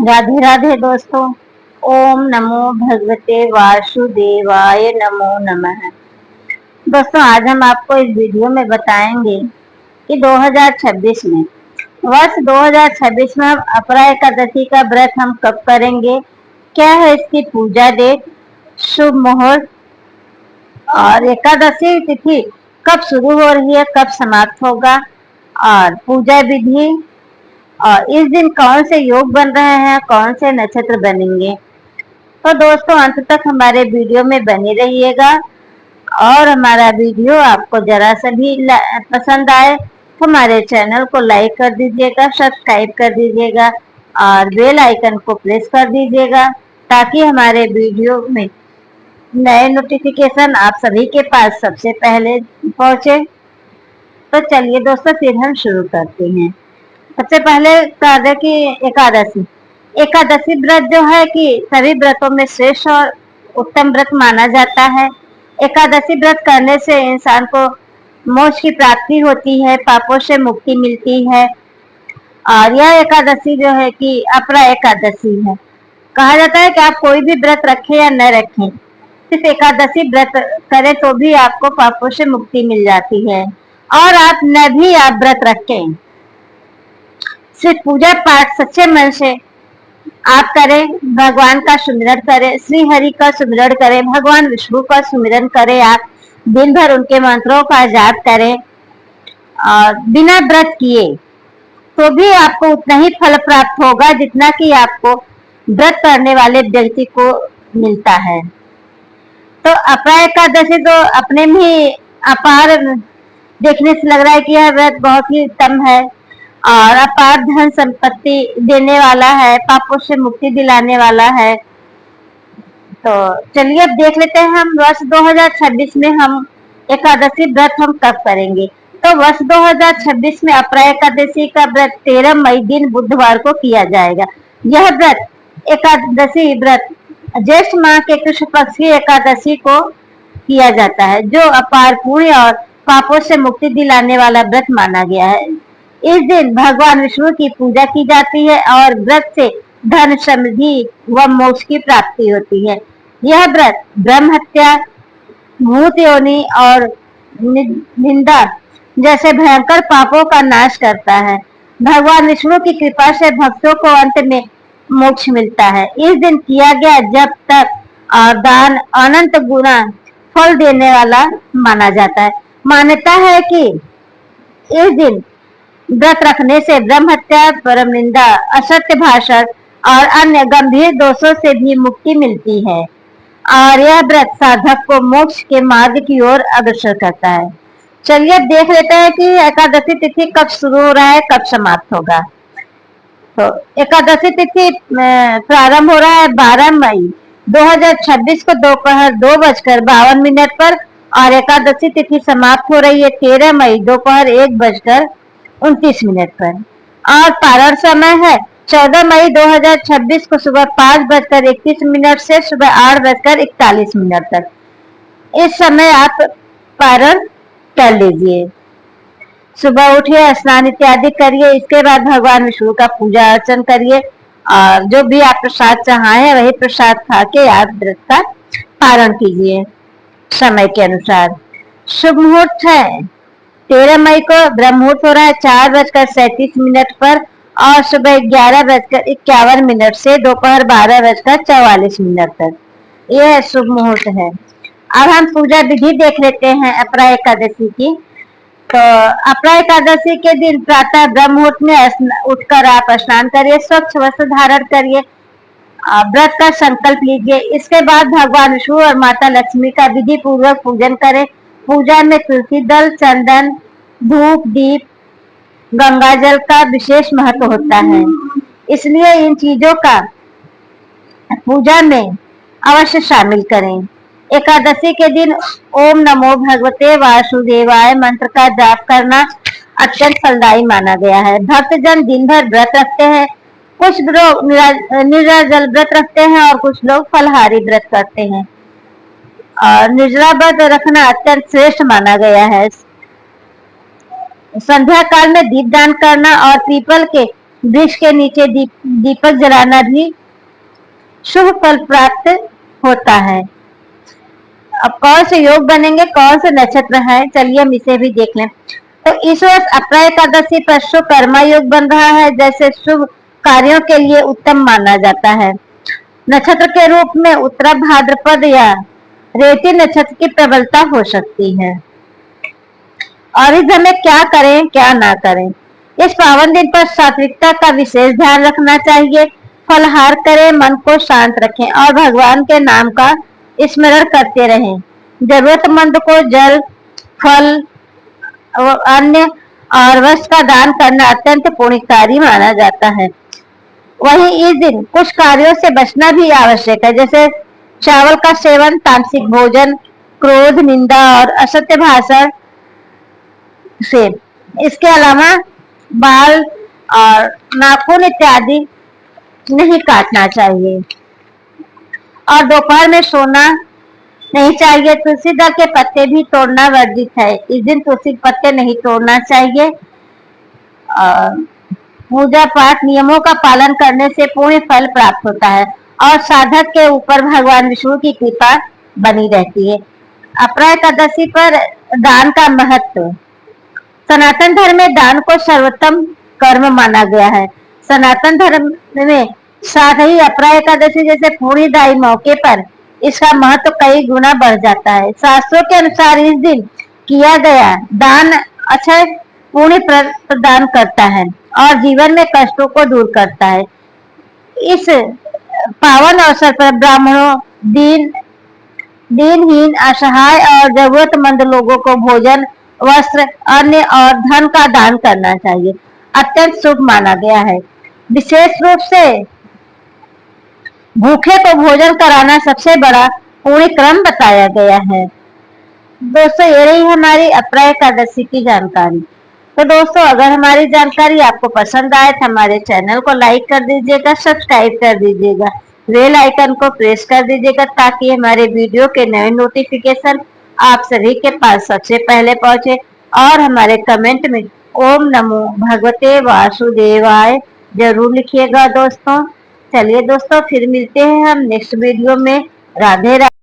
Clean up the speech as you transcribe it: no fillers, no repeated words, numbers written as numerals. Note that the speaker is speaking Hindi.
राधे राधे दोस्तों। ओम नमो भगवते वासुदेवाय नमो नमः। दोस्तों, आज हम आपको इस वीडियो में बताएंगे कि 2026 में वर्ष 2026 में हम अपरा एकादशी का व्रत हम कब करेंगे, क्या है इसकी पूजा डेट, शुभ मुहूर्त और एकादशी तिथि कब शुरू हो रही है, कब समाप्त होगा और पूजा विधि और इस दिन कौन से योग बन रहे हैं, कौन से नक्षत्र बनेंगे। तो दोस्तों, अंत तक हमारे वीडियो में बने रहिएगा और हमारा वीडियो आपको जरा सा भी पसंद आए तो हमारे चैनल को लाइक कर दीजिएगा, सब्सक्राइब कर दीजिएगा और बेल आइकन को प्रेस कर दीजिएगा ताकि हमारे वीडियो में नए नोटिफिकेशन आप सभी के पास सबसे पहले पहुंचे। तो चलिए दोस्तों, फिर हम शुरू करते हैं। सबसे पहले बता दें कि एकादशी व्रत जो है कि सभी व्रतों में श्रेष्ठ और उत्तम व्रत माना जाता है। एकादशी व्रत करने से इंसान को मोक्ष की प्राप्ति होती है, पापों से मुक्ति मिलती है। और यह एकादशी जो है कि अपरा एकादशी है। कहा जाता है कि आप कोई भी व्रत रखें या न रखें, सिर्फ एकादशी व्रत करें तो भी आपको पापों से मुक्ति मिल जाती है। और आप न भी आप व्रत रखें, सिर्फ पूजा पाठ सच्चे मन से आप करें, भगवान का सुमिरन करें, श्री हरि का सुमिरन करें, भगवान विष्णु का सुमिरन करें, आप दिन भर उनके मंत्रों का जाप करें और बिना व्रत किए तो भी आपको उतना ही फल प्राप्त होगा जितना कि आपको व्रत करने वाले व्यक्ति को मिलता है। तो अपरा एकादशी तो अपने में ही अपार देखने से लग रहा है कि यह व्रत बहुत ही उत्तम है और अपार धन संपत्ति देने वाला है, पापों से मुक्ति दिलाने वाला है। तो चलिए अब देख लेते हैं हम वर्ष 2026 में हम एकादशी व्रत हम कब करेंगे। तो वर्ष 2026 में अपरा एकादशी का व्रत 13 मई दिन बुधवार को किया जाएगा। यह व्रत एकादशी व्रत ज्येष्ठ माह के कृष्ण पक्ष की एकादशी को किया जाता है, जो अपार पुण्य और पापों से मुक्ति दिलाने वाला व्रत माना गया है। इस दिन भगवान विष्णु की पूजा की जाती है और व्रत से धन, समृद्धि व मोक्ष की प्राप्ति होती है। यह व्रत ब्रह्म हत्या, भूत योनि और निंदा जैसे भयंकर पापों का नाश करता है। भगवान विष्णु की कृपा से भक्तों को अंत में मोक्ष मिलता है। इस दिन किया गया जब तक और दान अनंत गुना फल देने वाला माना जाता है। मान्यता है कि इस दिन व्रत रखने से ब्रह्म हत्या, परम निंदा, असत्य भाषण और अन्य गंभीर दोषों से भी मुक्ति मिलती है और यह व्रत साधक को मोक्ष के मार्ग की ओर अग्रसर करता है। चलिए देख लेते हैं कि एकादशी तिथि कब शुरू हो रहा है, कब समाप्त होगा। तो एकादशी तिथि प्रारंभ हो रहा है 12 मई 2026 को दोपहर 2:52 पर और एकादशी तिथि समाप्त हो रही है 13 मई दोपहर 1:29 पर और पारण समय है 14 मई 2026 को सुबह 5:31 से सुबह 8:41 तक। इस समय आप पारण कर लीजिए। सुबह उठिए, स्नान इत्यादि करिए, इसके बाद भगवान विष्णु का पूजा अर्चन करिए और जो भी आप प्रसाद चाहे वही प्रसाद खा के आप व्रत का पारण कीजिए समय के अनुसार। शुभ मुहूर्त है 13 मई को ब्रह्म मुहूर्त हो रहा है 4:37 पर और सुबह 11:51 से दोपहर 12:44 तक। यह शुभ मुहूर्त है। अब हम पूजा विधि देख लेते हैं अपरा एकादशी की। तो अपरा एकादशी के दिन प्रातः ब्रह्म मुहूर्त में उठकर आप स्नान करिए, स्वच्छ वस्त्र धारण करिए, व्रत का संकल्प लीजिए। इसके बाद भगवान विष्णु और माता लक्ष्मी का विधि पूर्वक पूजन करें। पूजा में तुलसी दल, चंदन, धूप, दीप, गंगा जल का विशेष महत्व होता है, इसलिए इन चीजों का पूजा में अवश्य शामिल करें। एकादशी के दिन ओम नमो भगवते वासुदेवाय मंत्र का जाप करना अत्यंत फलदायी माना गया है। भक्तजन दिन भर व्रत रखते हैं, कुछ लोग निर्जल व्रत रखते हैं और कुछ लोग फलहारी व्रत करते हैं और निर्जला व्रत रखना अत्यंत श्रेष्ठ माना गया है। संध्या काल में दीपदान करना और पीपल के वृक्ष के नीचे दीपक जलाना भी शुभ फल प्राप्त होता है। अब कौन से योग बनेंगे, कौन से नक्षत्र है, चलिए हम इसे भी देख लें। तो इस वर्ष अपरा एकादशी पर शुभ कर्मा योग बन रहा है, जैसे शुभ कार्यों के लिए उत्तम माना जाता है। नक्षत्र के रूप में उत्तरा भाद्रपद या रेवती नक्षत्र की प्रबलता हो सकती है। और इस समय क्या करें क्या ना करें। इस पावन दिन पर सात्विकता का विशेष ध्यान रखना चाहिए। फलहार करें, मन को शांत रखें और भगवान के नाम का स्मरण करते रहें। जरूरतमंद को जल, फल, अन्य और वस्त्र का दान करना अत्यंत पुण्यकारी माना जाता है। वहीं इस दिन कुछ कार्यों से बचना भी आवश्यक है, जैसे चावल का सेवन, तामसिक भोजन, क्रोध, निंदा और असत्य भाषण से। इसके अलावा बाल और नाखून इत्यादि नहीं काटना चाहिए और दोपहर में सोना नहीं चाहिए। तुलसी दल के पत्ते भी तोड़ना वर्जित है। इस दिन तुलसी पत्ते नहीं तोड़ना चाहिए। पूजा पाठ नियमों का पालन करने से पूर्ण फल प्राप्त होता है और साधक के ऊपर भगवान विष्णु की कृपा बनी रहती है। अपरा एकादशी पर दान का महत्व। सनातन धर्म में दान को सर्वोत्तम कर्म माना गया है। सनातन धर्म में साथ ही अपरा एकादशी जैसे पुण्यदायी मौके पर इसका महत्व कई गुना बढ़ जाता है। शास्त्रों के अनुसार इस दिन किया गया दान अक्षय पुण्य प्रदान करता है और जीवन में कष्टों को दूर करता है। इस पावन अवसर पर ब्राह्मणों, दीनहीन, असहाय और जरूरतमंद लोगों को भोजन, वस्त्र, अन्न और धन का दान करना चाहिए। अत्यंत शुभ माना गया है। विशेष रूप से भूखे को भोजन कराना सबसे बड़ा पुण्य क्रम बताया गया है। दोस्तों, ये रही हमारी अपरा एकादशी की जानकारी। तो दोस्तों, अगर हमारी जानकारी आपको पसंद आए तो हमारे चैनल को लाइक कर दीजिएगा, सब्सक्राइब कर दीजिएगा, बेल आइकन को प्रेस कर दीजिएगा ताकि हमारे वीडियो के नए नोटिफिकेशन आप सभी के पास सबसे पहले पहुंचे। और हमारे कमेंट में ओम नमो भगवते वासुदेवाय जरूर लिखिएगा दोस्तों। चलिए दोस्तों, फिर मिलते हैं हम नेक्स्ट वीडियो में। राधे राधे।